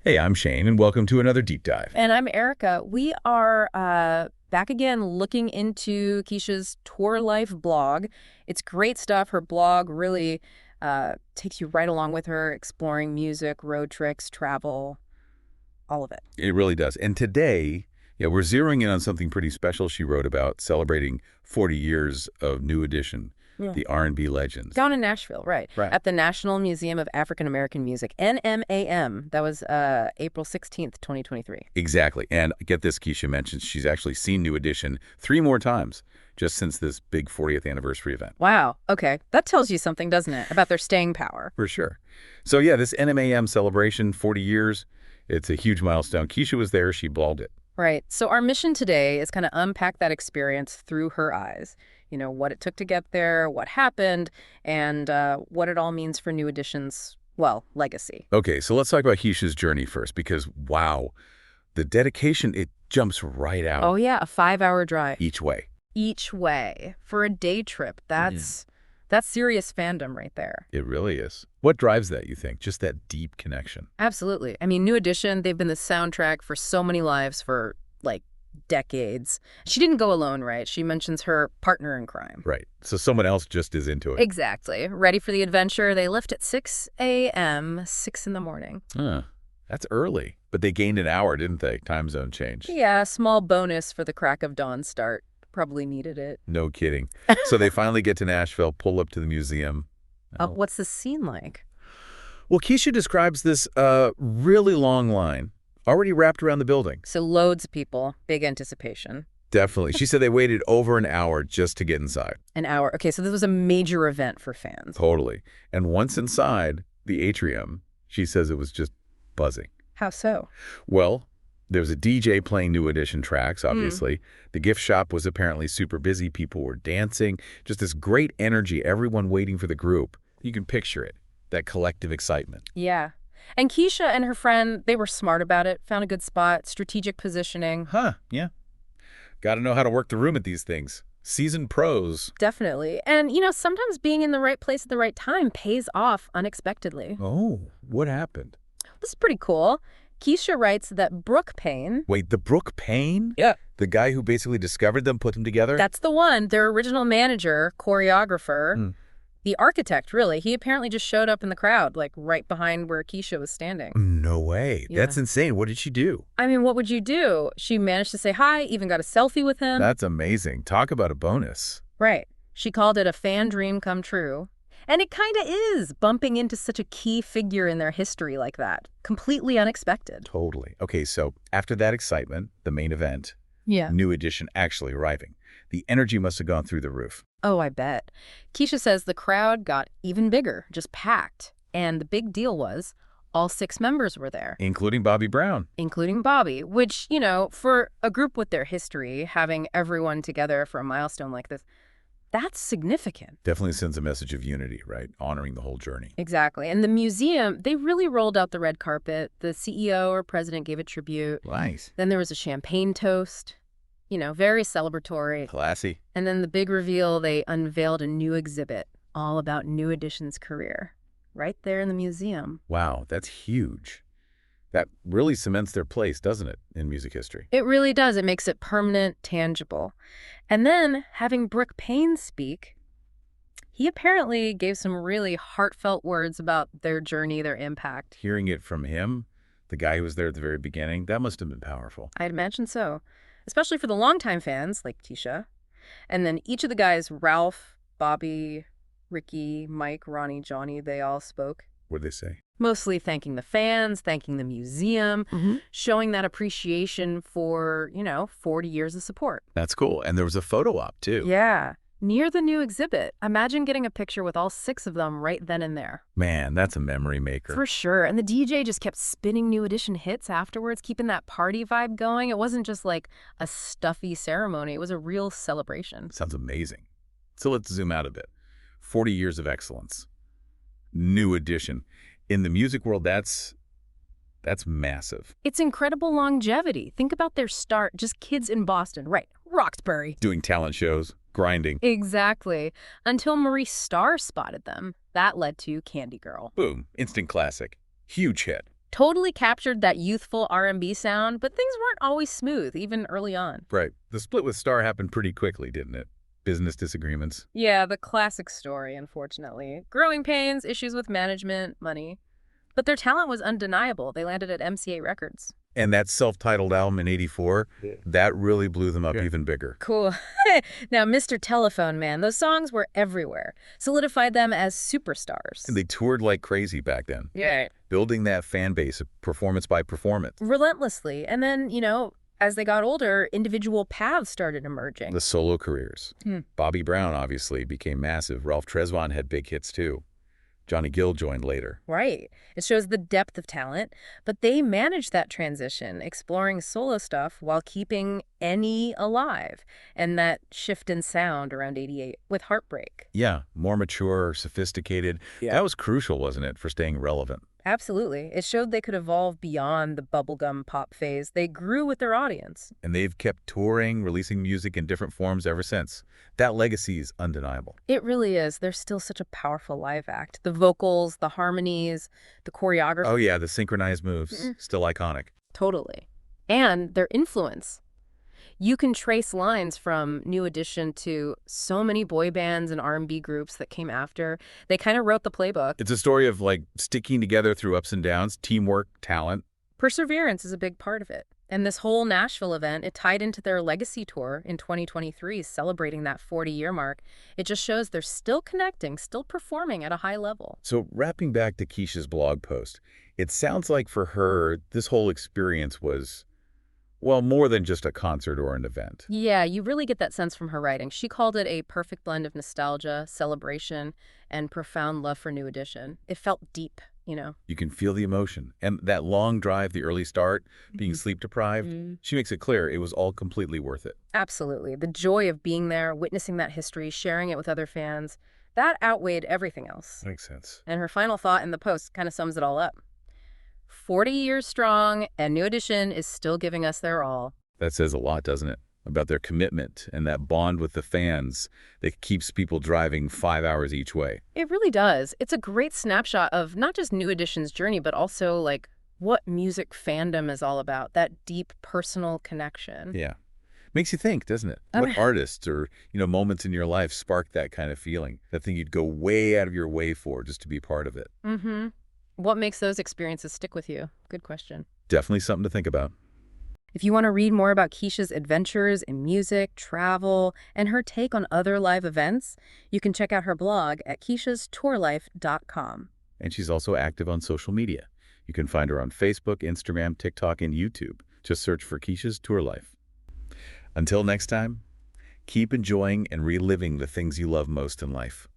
Hey, I'm Shane, and welcome to another Deep Dive. And I'm Erica. We are back again looking into Kecia's tour life blog. It's great stuff. Her blog really takes you right along with her, exploring music, road trips, travel, all of it. It really does. And today, we're zeroing in on something pretty special she wrote about celebrating 40 years of New Edition, Yeah. the R&B legends. Down in Nashville, right. Right. At the National Museum of African American Music, NMAM. That was April 16th, 2023. Exactly. And get this, Kecia mentions she's actually seen New Edition 3 more times just since this big 40th anniversary event. Wow. Okay. That tells you something, doesn't it, about their staying power? For sure. So yeah, this NMAM celebration, 40 years, it's a huge milestone. Kecia was there. She blogged it. Right. So our mission today is kind of unpack that experience through her eyes. You know, what it took to get there, what happened, and what it all means for New Edition's, well, legacy. Okay, so let's talk about Kecia's journey first because, wow, the dedication, it jumps right out. Oh, yeah, a 5-hour drive. Each way. Each way. For a day trip. That's serious fandom right there. It really is. What drives that, you think? Just that deep connection? Absolutely. I mean, New Edition, they've been the soundtrack for so many lives for, like, decades. She didn't go alone, right? She mentions her partner in crime. Right. So someone else just is into it. Exactly. Ready for the adventure. They left at 6 a.m., 6 in the morning. Huh. That's early. But they gained an hour, didn't they? Time zone change. Yeah, small bonus for the crack of dawn start. Probably needed it. No kidding. So they finally get to Nashville, pull up to the museum. What's the scene like? Well, Kecia describes this really long line already wrapped around the building. So loads of people, big anticipation. Definitely. She said they waited over an hour just to get inside. An hour. Okay, so this was a major event for fans. Totally. And once inside the atrium, she says it was just buzzing. How so? Well, there was a DJ playing New Edition tracks, obviously. The gift shop was apparently super busy. People were dancing. Just this great energy, everyone waiting for the group. You can picture it, that collective excitement. Yeah. And Kecia and her friend, they were smart about it, found a good spot, strategic positioning. Huh, yeah. Got to know how to work the room at these things. Seasoned pros. Definitely. And, you know, sometimes being in the right place at the right time pays off unexpectedly. Oh, what happened? This is pretty cool. Kecia writes that Brooke Payne... Wait, the Brooke Payne? Yeah. The guy who basically discovered them, put them together? That's the one. Their original manager, choreographer, the architect, really. He apparently just showed up in the crowd, like right behind where Kecia was standing. No way. Yeah. That's insane. What did she do? I mean, what would you do? She managed to say hi, even got a selfie with him. That's amazing. Talk about a bonus. Right. She called it a fan dream come true. And it kind of is, bumping into such a key figure in their history like that. Completely unexpected. Totally. Okay, so after that excitement, the main event, Yeah. New Edition actually arriving, the energy must have gone through the roof. Oh, I bet. Kecia says the crowd got even bigger, just packed. And the big deal was all 6 members were there. Including Bobby Brown. Including Bobby, which, you know, for a group with their history, having everyone together for a milestone like this, that's significant. Definitely sends a message of unity, right? Honoring the whole journey. Exactly. And the museum, they really rolled out the red carpet. The CEO or president gave a tribute. Nice. Then there was a champagne toast. You know, very celebratory. Classy. And then the big reveal, they unveiled a new exhibit all about New Edition's career. Right there in the museum. Wow, that's huge. That really cements their place, doesn't it, in music history? It really does. It makes it permanent, tangible. And then, having Brooke Payne speak, he apparently gave some really heartfelt words about their journey, their impact. Hearing it from him, the guy who was there at the very beginning, that must have been powerful. I'd imagine so. Especially for the longtime fans, like Kecia. And then each of the guys, Ralph, Bobby, Ricky, Mike, Ronnie, Johnny, they all spoke. What did they say? Mostly thanking the fans, thanking the museum, showing that appreciation for, 40 years of support. That's cool. And there was a photo op, too. Yeah. Near the new exhibit. Imagine getting a picture with all 6 of them right then and there. Man, that's a memory maker. For sure. And the DJ just kept spinning New Edition hits afterwards, keeping that party vibe going. It wasn't just like a stuffy ceremony. It was a real celebration. Sounds amazing. So let's zoom out a bit. 40 years of excellence. New Edition. In the music world, that's massive. It's incredible longevity. Think about their start, just kids in Boston, right? Roxbury. Doing talent shows, grinding. Exactly. Until Maurice Starr spotted them. That led to Candy Girl. Boom. Instant classic. Huge hit. Totally captured that youthful R&B sound, but things weren't always smooth, even early on. Right. The split with Starr happened pretty quickly, didn't it? Business disagreements. Yeah, the classic story, unfortunately. Growing pains, issues with management, money. But their talent was undeniable. They landed at MCA Records. And that self-titled album in '84, that really blew them up even bigger. Cool. Now, Mr. Telephone Man, those songs were everywhere. Solidified them as superstars. And they toured like crazy back then, Yeah. building that fan base performance by performance. Relentlessly. And then, as they got older, individual paths started emerging. The solo careers. Bobby Brown obviously became massive. Ralph Tresvant had big hits too. Johnny Gill joined later. Right. It shows the depth of talent, but they managed that transition, exploring solo stuff while keeping Any alive, and that shift in sound around '88 with Heartbreak. Yeah, more mature, sophisticated. Yeah. That was crucial, wasn't it, for staying relevant? Absolutely. It showed they could evolve beyond the bubblegum pop phase. They grew with their audience. And they've kept touring, releasing music in different forms ever since. That legacy is undeniable. It really is. They're still such a powerful live act. The vocals, the harmonies, the choreography. Oh yeah, the synchronized moves, still iconic. Totally. And their influence. You can trace lines from New Edition to so many boy bands and R&B groups that came after. They kind of wrote the playbook. It's a story of like sticking together through ups and downs, teamwork, talent. Perseverance is a big part of it. And this whole Nashville event, it tied into their legacy tour in 2023, celebrating that 40-year mark. It just shows they're still connecting, still performing at a high level. So wrapping back to Kecia's blog post, it sounds like for her, this whole experience was, well, more than just a concert or an event. Yeah, you really get that sense from her writing. She called it a perfect blend of nostalgia, celebration, and profound love for New Edition. It felt deep, You can feel the emotion. And that long drive, the early start, being sleep deprived, she makes it clear it was all completely worth it. Absolutely. The joy of being there, witnessing that history, sharing it with other fans, that outweighed everything else. Makes sense. And her final thought in the post kind of sums it all up. 40 years strong, and New Edition is still giving us their all. That says a lot, doesn't it? About their commitment and that bond with the fans that keeps people driving 5 hours each way. It really does. It's a great snapshot of not just New Edition's journey, but also, what music fandom is all about, that deep personal connection. Yeah. Makes you think, doesn't it? What artists or, moments in your life spark that kind of feeling, that thing you'd go way out of your way for just to be part of it? Mm-hmm. What makes those experiences stick with you? Good question. Definitely something to think about. If you want to read more about Kecia's adventures in music, travel, and her take on other live events, you can check out her blog at keciastourlife.com. And she's also active on social media. You can find her on Facebook, Instagram, TikTok, and YouTube. Just search for Kecia's Tour Life. Until next time, keep enjoying and reliving the things you love most in life.